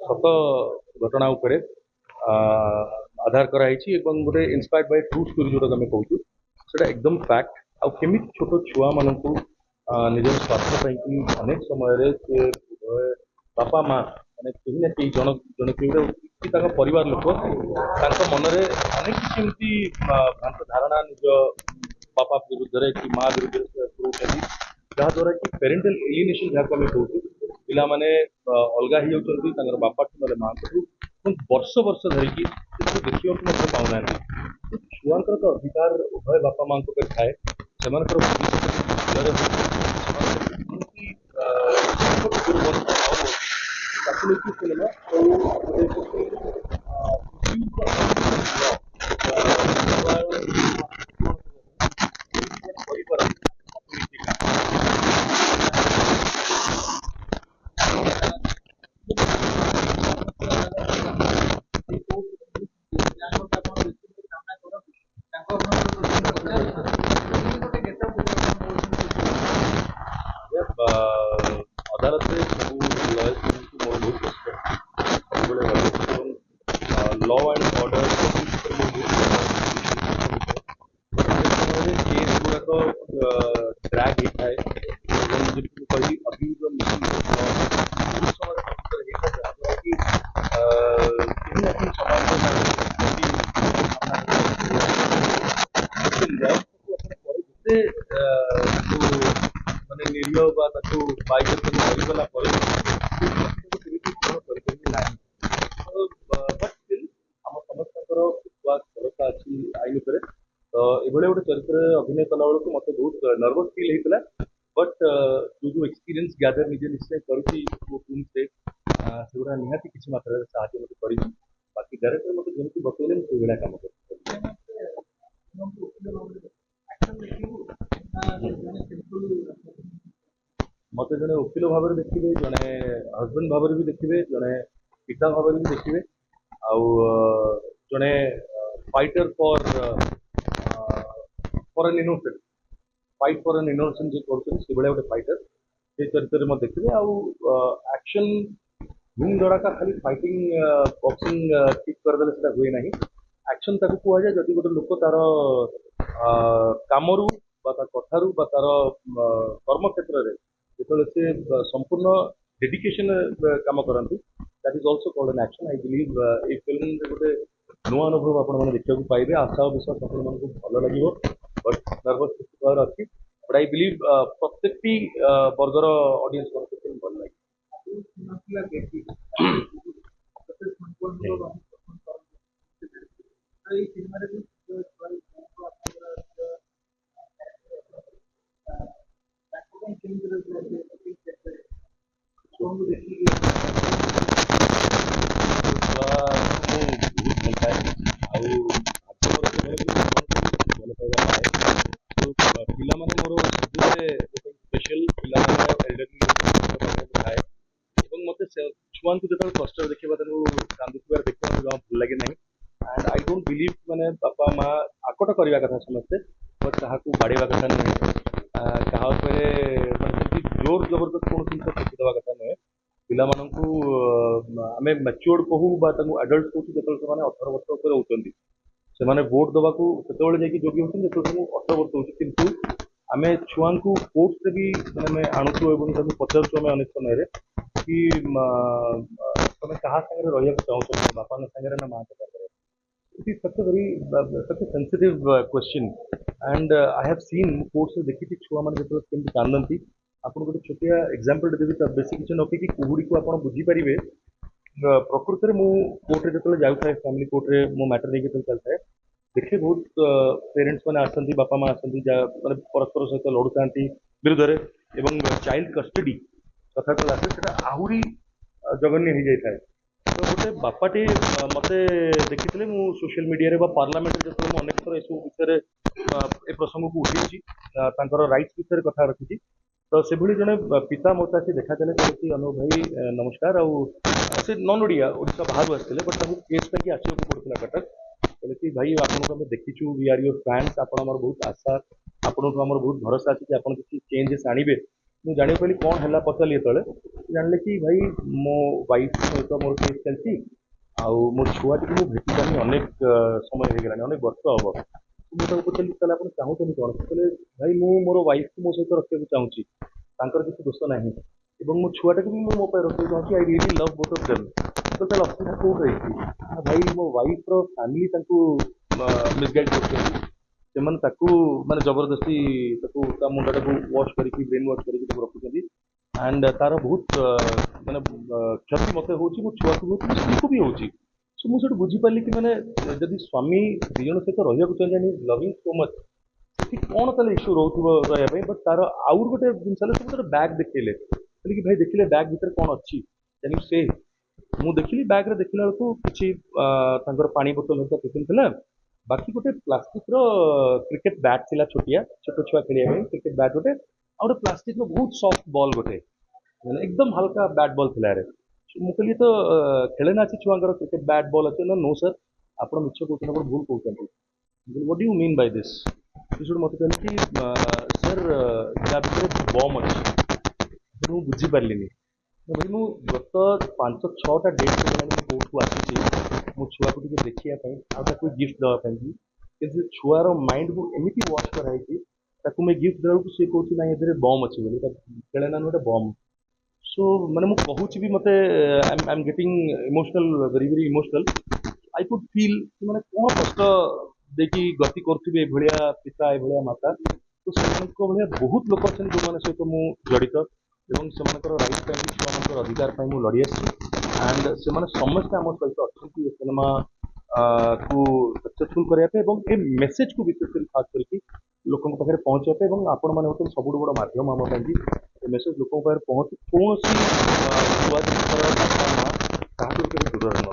सत घटना उपरे आधार कराई एवं गोटे इन्स्पायर्ड बाय ट्रू स्टोरी जोटा आम कहूँ से एकदम फैक्ट आउ केमी छोट छुआ मान निज स्वार्थ अनेक समय से बापा माँ मैंने कहीं ना कहीं जन जन कि परिवार लोक मनरे अनेक किसी भ्रांत धारणा निज बापा विरुद्ध कि माँ विरुद्ध पुरोचंदी जहाद्वारा कि पेरेंटल एलिनेशन जहाँ आम कहूँ पिला माने अलगा ही होती बापा ठूँ माँ ठूँ वर्ष वर्ष धरिकी देखा पाऊना छुआ तो अधिकार उभय बापा माँ थाए से अदालत सब लॉयर मोर बहुत लॉ एंड ऑर्डर केस गुड़ाक ट्रैक होता है कही अब्यूज बहुत समय कि कहीं ना कहीं माने निरीह बाइक करगला बट स्टिल आम समस्त विश्वास भरोसा अच्छी आईन उपर तो ये गोटे चरित्र अभिनय कला बेलू मत बहुत नर्वस फिल होता बट जो एक्सपीरियंस गैदर निजे निश्चय करुँचे सेगुड़ा निहाती किसी मात्रा साहय मत कर बाकी डायरेक्टर मत जमी बतौले से भाया कम कर मत जड़े वकिल भाव में देखिए जड़े हजबैंड भाव भी देखिए जड़े पिता भाव भी देखिए आउ जड़े fighter for an innocent fight for an innocent जो कर गोटे फाइटर से चरित्र में देखिए आउ एक्शन धूम धड़ाका खाली फाइटिंग बॉक्सिंग किक करदे से हुए ना एक्शन ताकू कहुए जदि गोटे लोक तार कमरू कथारू तार कर्म क्षेत्र में जो से संपूर्ण डेडिकेशन काम करती that is also called an action I believe A film गोटे नुआ अनुभव आपने देखा पाइबे आशा और विश्वास आप भल लगे बट नर्वस अच्छी बट आई बिलीव प्रत्येक वर्गर ऑडियंस को फिल्म भल लगे पिलाମାନେ ମୋର ସବୁବେଳେ ଗୋଟେ ସ୍ପେଶାଲ ପିଲାମାନେ ଏଲ୍ଡରଲି ଥାଏ ଏବଂ ମୋତେ ଛୁଆଙ୍କୁ ଯେତେବେଳେ କଷ୍ଟରେ ଦେଖିବା ତାଙ୍କୁ କାନ୍ଦୁଥିବାର ଦେଖିବା ଜମା ଭଲ ଲାଗେ ନାହିଁ ଆଣ୍ଡ ଆଇ ଡୋଣ୍ଟ ବିଲିଭ୍ ମାନେ ବାପା ମା ଆକଟ କରିବା କଥା ସମସ୍ତେ ବଟ୍ କାହାକୁ ବାଡ଼େଇବା କଥା ନୁହେଁ କାହା ଉପରେ ମାନେ ଯେମିତି ଜୋର ଜବରଦସ୍ତ କୌଣସି ଜିନିଷ ଟେକିଦେବା କଥା ନୁହେଁ ପିଲାମାନଙ୍କୁ ଆମେ ମ୍ୟାଚୁଅର୍ଡ କହୁ ବା ତାଙ୍କୁ ଆଡଲ୍ଟ କହୁଛୁ ଯେତେବେଳେ ସେମାନେ 18 ବର୍ଷ ଉପରେ ହେଉଛନ୍ତି ସେମାନେ ଭୋଟ ଦେବାକୁ ସେତେବେଳେ ଯାଇକି ଯୋଗ୍ୟ ହେଉଛନ୍ତି ଯେତେବେଳେ ତାଙ୍କୁ 18 ବର୍ଷ ହେଉଛି କିନ୍ତୁ ଆମେ ଛୁଆଙ୍କୁ କୋର୍ଟରେ ବି ଆମେ ଆଣୁଛୁ ଏବଂ ତାଙ୍କୁ ପଚାରୁଛୁ ଆମେ ଅନେକ ସମୟରେ कि तुम क्या सागर रहा चाहूँ बापा सागर ना माँ सागर it is such very such a sensitive question and I have seen courts देखी छुआ मैंने जो कांदती आपको गोटे छोटिया एग्जांपल देवी बेसी किसी न कि कुहुड़ी को आप बुझीपारे प्रकृत में कोर्टे जो जाए फैमिली कोर्टे मो मैटर नहीं चलता देखे बहुत पेरेंट्स मैंने आसती बापा माँ आसती मैंने परस्पर सहित लड़ुता विरुद्ध एवं चाइल्ड कस्टडी कथा चला से आहरी जघन्य हो जाए तो गोटे बापाटे मत देखी मुझे सोशल मीडिया पार्लियामेंट जो अनेक थर यू विषय ए प्रसंग को उठी रईट्स विषय कथा रखी तो से जड़े पिता मत आसी देखा देखे अनुभ भाई नमस्कार से नन ओडिया ओडिशा बाहर आसते बट केस पे आसवाक पड़ता कटक कहले कि भाई आपको आम देखीचु वी आर योर फैंस आप बहुत आशा आपको आम बहुत भरोसा अच्छी आप किसी चेंजेस आणवे ମୁଁ ଜାଣିବାକୁ ପାଇଲି କ'ଣ ହେଲା ପଚାରିଲି ଯେତେବେଳେ ଜାଣିଲେ କି ଭାଇ ମୋ ୱାଇଫ୍ ସହିତ ମୋର କେସ୍ ଚାଲିଛି ଆଉ ମୋ ଛୁଆଟିକୁ ମୁଁ ଭେଟିପାରୁନି ଅନେକ ସମୟ ହେଇଗଲାଣି ଅନେକ ବର୍ଷ ହବ। ମୁଁ ତାକୁ ପଚାରିଲି ତାହେଲେ ଆପଣ ଚାହୁଁଛନ୍ତି କ'ଣ? ସେ କହିଲେ ଭାଇ ମୁଁ ମୋର ୱାଇଫ୍କୁ ମୋ ସହିତ ରଖିବାକୁ ଚାହୁଁଛି, ତାଙ୍କର କିଛି ଦୋଷ ନାହିଁ ଏବଂ ମୋ ଛୁଆଟାକୁ ବି ମୁଁ ମୋ ପାଇଁ ରଖିବାକୁ ଚାହୁଁଛି। I really love both of them. ତ ତାହେଲେ ଅସୁବିଧା କୋଉଠି ରହିଛି? ନା ଭାଇ ମୋ ୱାଇଫ୍ର ଫ୍ୟାମିଲି ତାଙ୍କୁ ମିସଗାଇଡ୍ କରୁଛନ୍ତି, ସେମାନେ ତାକୁ ମାନେ ଜବରଦସ୍ତି ତାକୁ ତା ମୁଣ୍ଡଟାକୁ ୱାଶ୍ କରିକି ବ୍ରେନ୍ ୱାଶ୍ କରିକି ତାକୁ ରଖୁଛନ୍ତି ଆଣ୍ଡ ତାର ବହୁତ ମାନେ କ୍ଷତି ମୋତେ ହେଉଛି, ମୋ ଛୁଆକୁ ବି ହେଉଛି, ମୋ ସ୍ତ୍ରୀକୁ ବି ହେଉଛି। ସୋ ମୁଁ ସେଠୁ ବୁଝିପାରିଲି କି ମାନେ ଯଦି ସ୍ୱାମୀ ଦି ଜଣ ସହିତ ରହିବାକୁ ଚାହୁଁଛନ୍ତି ଲଭିଂ ସୋ ମଚ୍, ସେଠି କ'ଣ ତାହେଲେ ଇସ୍ୟୁ ରହୁଥିବ ରହିବା ପାଇଁ। ବଟ୍ ତାର ଆଉ ଗୋଟେ ଜିନିଷ ହେଲା ସବୁ ତାର ବ୍ୟାଗ୍ ଦେଖେଇଲେ, କହିଲେ କି ଭାଇ ଦେଖିଲେ ବ୍ୟାଗ୍ ଭିତରେ କ'ଣ ଅଛି, କ୍ୟାନ୍ ୟୁ ସେ? ମୁଁ ଦେଖିଲି ବ୍ୟାଗ୍ରେ ଦେଖିଲା ବେଳକୁ କିଛି ତାଙ୍କର ପାଣି ବୋତଲ ହେରିକା ଟିଫିନ୍ ଥିଲା, ବାକି ଗୋଟେ ପ୍ଲାଷ୍ଟିକ୍ର କ୍ରିକେଟ୍ ବ୍ୟାଟ୍ ଥିଲା ଛୋଟିଆ, ଛୋଟ ଛୁଆ ଖେଳିବା ପାଇଁ କ୍ରିକେଟ୍ ବ୍ୟାଟ୍ ଗୋଟେ, ଆଉ ଗୋଟେ ପ୍ଲାଷ୍ଟିକ୍ର ବହୁତ ସଫ୍ଟ ବଲ୍ ଗୋଟେ, ମାନେ ଏକଦମ ହାଲକା ବ୍ୟାଟ୍ ବଲ୍ ଥିଲା ରେ। ମୁଁ କହିଲି ତ ଖେଳନା ଅଛି ଛୁଆଙ୍କର କ୍ରିକେଟ୍ ବ୍ୟାଟ୍ ବଲ୍ ଅଛି? ନା ନୋ ସାର୍, ଆପଣ ମିଛ କହୁଛନ୍ତି, ଆପଣ ଭୁଲ କହୁଛନ୍ତି। What do you mean by this? ସେ ସେଠୁ ମୋତେ କହିଲେ କି ସାର୍ ୟା ଭିତରେ ବମ୍ ଅଛି। ମୁଁ ବୁଝିପାରିଲିନି। ଭାଇ ମୁଁ ଗତ 5-6ଟା ଡେଟ୍ ହେଇଗଲାଣି ମୁଁ କୋଉଠୁ ଆସିଛି ମୋ ଛୁଆକୁ ଟିକେ ଦେଖିବା ପାଇଁ ଆଉ ତାକୁ ଗିଫ୍ଟ ଦେବା ପାଇଁ କି, କିନ୍ତୁ ସେ ଛୁଆର ମାଇଣ୍ଡକୁ ଏମିତି ୱାଶ୍ କରାହେଇଛି, ତାକୁ ମୁଁ ଗିଫ୍ଟ ଦେବାକୁ ସିଏ କହୁଛି ନାଇଁ ଏଥିରେ ବମ୍ ଅଛି ବୋଲି, ତା ଖେଳନା ନୁହେଁ ଗୋଟେ ବମ୍। ସୋ ମାନେ ମୁଁ କହୁଛି ବି ମୋତେ I am getting emotional, very very emotional. I could feel ମାନେ କ'ଣ କଷ୍ଟ ଦେଇକି ଗତି କରୁଥିବେ ଏଭଳିଆ ପିତା ଏଭଳିଆ ମାତା। ତ ସେମାନଙ୍କ ଭଳିଆ ବହୁତ ଲୋକ ଅଛନ୍ତି ଯେଉଁମାନଙ୍କ ସହିତ ମୁଁ ଜଡ଼ିତ ଏବଂ ସେମାନଙ୍କର ରାଇଟ୍ ପାଇଁ ଛୁଆମାନଙ୍କର ଅଧିକାର ପାଇଁ ମୁଁ ଲଢ଼ି ଆସିଛି ଆଣ୍ଡ ସେମାନେ ସମସ୍ତେ ଆମ ସହିତ ଅଛନ୍ତି ଏ ସିନେମା କୁ ସକ୍ସେସଫୁଲ୍ କରିବା ପାଇଁ ଏବଂ ଏ ମେସେଜକୁ ବିଶେଷ କରି ଖାସ୍ କରିକି ଲୋକଙ୍କ ପାଖରେ ପହଞ୍ଚିବା ପାଇଁ। ଏବଂ ଆପଣମାନେ ହେଉଛନ୍ତି ସବୁଠୁ ବଡ଼ ମାଧ୍ୟମ ଆମ ପାଇଁ କି ଏ ମେସେଜ ଲୋକଙ୍କ ପାଖରେ ପହଞ୍ଚି କୌଣସି ଛୁଆ ବାପା ମା କାହାଠୁ କେବେ ଦୂରରେ ନ